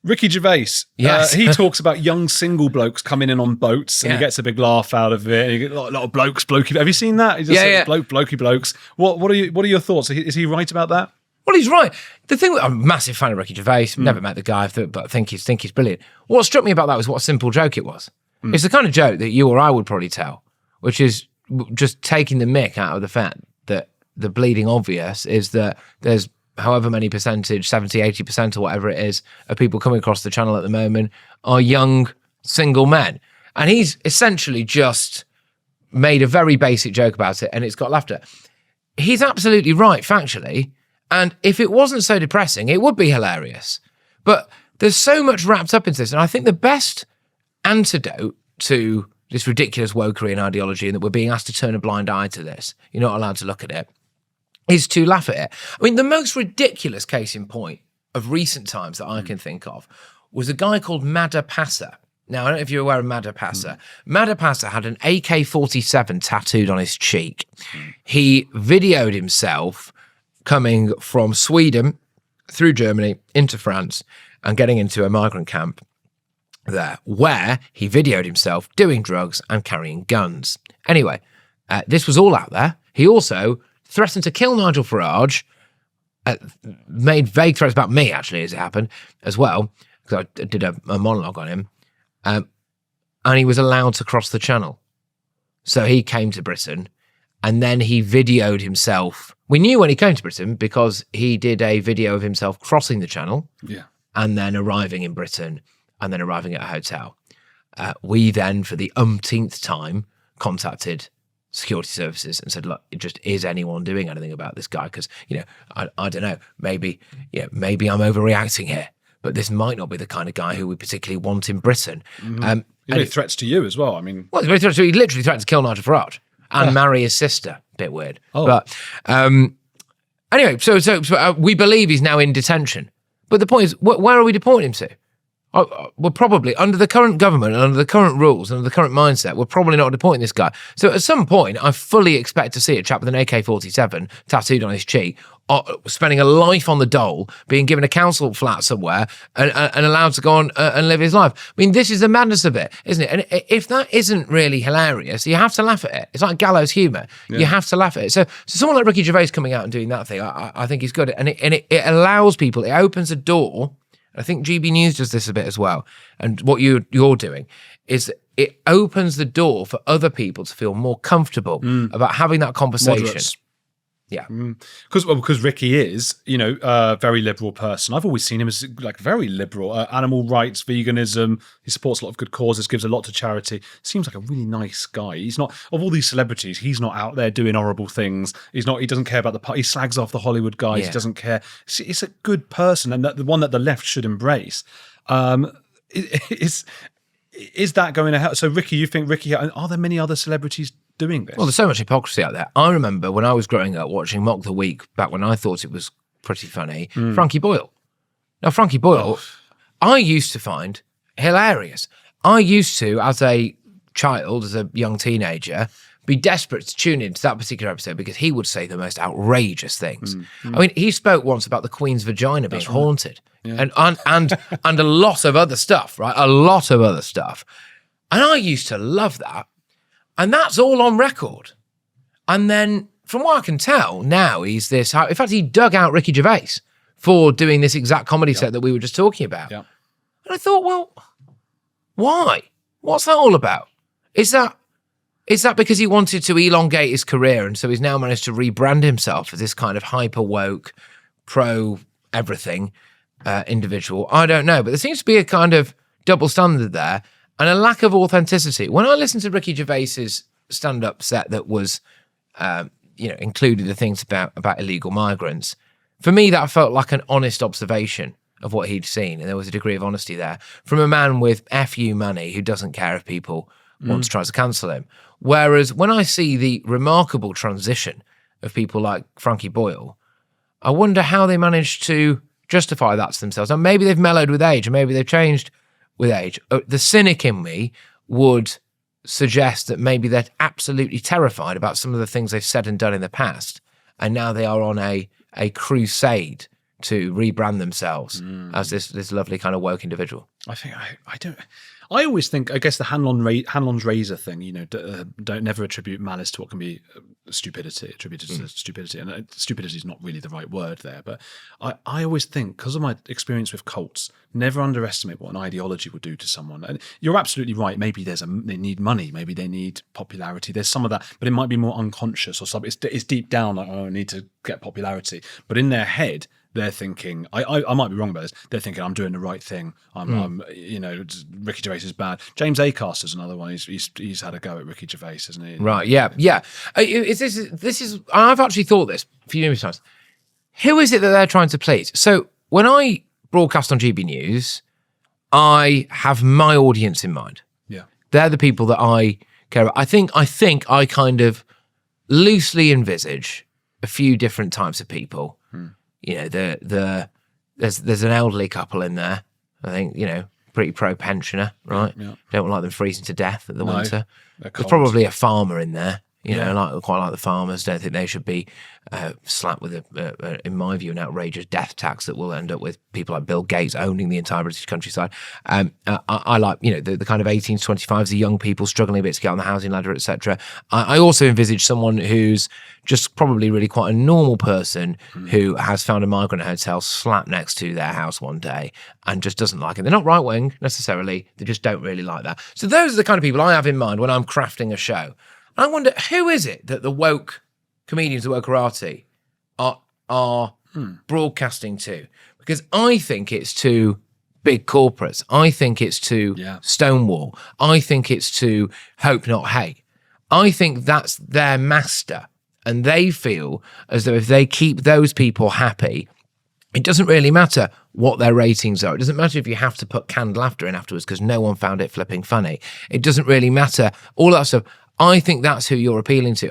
Ricky Gervais, Yes. he talks about young single blokes coming in on boats, and he gets a big laugh out of it. And you get a lot of blokey. Have you seen that? He just says, blokey blokes. What are your thoughts? Is he right about that? Well, he's right. The thing, I'm a massive fan of Ricky Gervais. Never met the guy, but I think he's brilliant. What struck me about that was what a simple joke it was. It's the kind of joke that you or I would probably tell, which is just taking the mick out of the fact that the bleeding obvious is that there's however many percentage, 70, 80% or whatever it is, of people coming across the channel at the moment are young single men. And he's essentially just made a very basic joke about it and it's got laughed at. He's absolutely right, factually. And if it wasn't so depressing, it would be hilarious. But there's so much wrapped up into this. And I think the best antidote to this ridiculous wokery and ideology and that we're being asked to turn a blind eye to this, you're not allowed to look at it, is to laugh at it. I mean, the most ridiculous case in point of recent times that I can think of was a guy called Mada Passa. Now, I don't know if you're aware of Mada Passa. Mada Passa had an AK-47 tattooed on his cheek. He videoed himself coming from Sweden through Germany into France and getting into a migrant camp there, where he videoed himself doing drugs and carrying guns. Anyway, this was all out there. He also threatened to kill Nigel Farage, made vague threats about me, actually, as it happened, as well, because I did a monologue on him, and he was allowed to cross the channel. So he came to Britain, and then he videoed himself. We knew when he came to Britain because he did a video of himself crossing the channel, and then arriving in Britain, and then arriving at a hotel. We then, for the umpteenth time, contacted security services and said, look, is anyone doing anything about this guy? Because, I don't know, maybe I'm overreacting here, but this might not be the kind of guy who we particularly want in Britain. He made threats to you as well. I mean, he literally threatened to kill Nigel Farage and marry his sister. Bit weird. But anyway, so we believe he's now in detention. But the point is, where are we deporting him to? We're probably, under the current government and under the current rules and under the current mindset, we're probably not deporting this guy. So at some point, I fully expect to see a chap with an AK-47 tattooed on his cheek, spending a life on the dole, being given a council flat somewhere and allowed to go on and live his life. I mean, this is the madness of it, isn't it? And if that isn't really hilarious, you have to laugh at it. It's like gallows humour. You have to laugh at it. So someone like Ricky Gervais coming out and doing that thing, I think is good. And it allows people, it opens a door. I think GB News does this a bit as well. And what you're doing is it opens the door for other people to feel more comfortable about having that conversation. Moderates. Yeah. Because Ricky is, a very liberal person. I've always seen him as like very liberal. Animal rights, veganism. He supports a lot of good causes, gives a lot to charity. Seems like a really nice guy. He's not, of all these celebrities, he's not out there doing horrible things. He doesn't care about he slags off the Hollywood guys. He doesn't care. It's a good person, and the one that the left should embrace. Is that going to help? So Ricky, you think Ricky, are there many other celebrities doing this? Well, there's so much hypocrisy out there. I remember when I was growing up watching Mock the Week, back when I thought it was pretty funny, Frankie Boyle. Now, Frankie Boyle, I used to find hilarious. I used to, as a child, as a young teenager, be desperate to tune into that particular episode because he would say the most outrageous things. I mean, he spoke once about the Queen's vagina being haunted. And a lot of other stuff, right? A lot of other stuff. And I used to love that. And that's all on record. And then, from what I can tell, now he's this... In fact, he dug out Ricky Gervais for doing this exact comedy set that we were just talking about. And I thought, well, why? What's that all about? Is that because he wanted to elongate his career and so he's now managed to rebrand himself as this kind of hyper-woke, pro-everything individual? I don't know. But there seems to be a kind of double standard there and a lack of authenticity. When I listened to Ricky Gervais's stand-up set that was, included the things about illegal migrants, for me that felt like an honest observation of what he'd seen, and there was a degree of honesty there from a man with FU money who doesn't care if people want to try to cancel him. Whereas when I see the remarkable transition of people like Frankie Boyle, I wonder how they managed to justify that to themselves. And maybe they've mellowed with age, or maybe they've changed with age. The cynic in me would suggest that maybe they're absolutely terrified about some of the things they've said and done in the past, and now they are on a crusade to rebrand themselves as this lovely kind of woke individual. I think I don't. I always think, I guess, the Hanlon's razor thing, you know, don't never attribute malice to what can be stupidity, attributed to stupidity. And stupidity is not really the right word there. But I always think, because of my experience with cults, never underestimate what an ideology would do to someone. And you're absolutely right. Maybe they need money. Maybe they need popularity. There's some of that, but it might be more unconscious or something. It's deep down, like, oh, I need to get popularity. But in their head, they're thinking, I might be wrong about this, they're thinking, I'm doing the right thing. I'm you know, Ricky Gervais is bad. James Acaster is another one. He's had a go at Ricky Gervais, hasn't he? Right, yeah. This is I've actually thought this a few times. Who is it that they're trying to please? So when I broadcast on GB News, I have my audience in mind. Yeah. They're the people that I care about. I think I kind of loosely envisage a few different types of people. You know, there's an elderly couple in there. I think, you know, pretty pro pensioner, right? Yeah. Don't like them freezing to death at the winter. They're There's cold. probably a farmer in there. You Yeah. know, quite like the farmers. Don't think they should be slapped with, in my view, an outrageous death tax that will end up with people like Bill Gates owning the entire British countryside. I like, you know, the kind of 18 to 25s, the young people struggling a bit to get on the housing ladder, etc. I also envisage someone who's just probably really quite a normal person who has found a migrant hotel slap next to their house one day and just doesn't like it. They're not right wing necessarily. They just don't really like that. So those are the kind of people I have in mind when I'm crafting a show. I wonder, who is it that the woke comedians, the wokerati, are broadcasting to? Because I think it's to big corporates. I think it's to Stonewall. I think it's to Hope Not Hate. I think that's their master. And they feel as though if they keep those people happy, it doesn't really matter what their ratings are. It doesn't matter if you have to put canned laughter in afterwards because no one found it flipping funny. It doesn't really matter. All that stuff. I think that's who you're appealing to.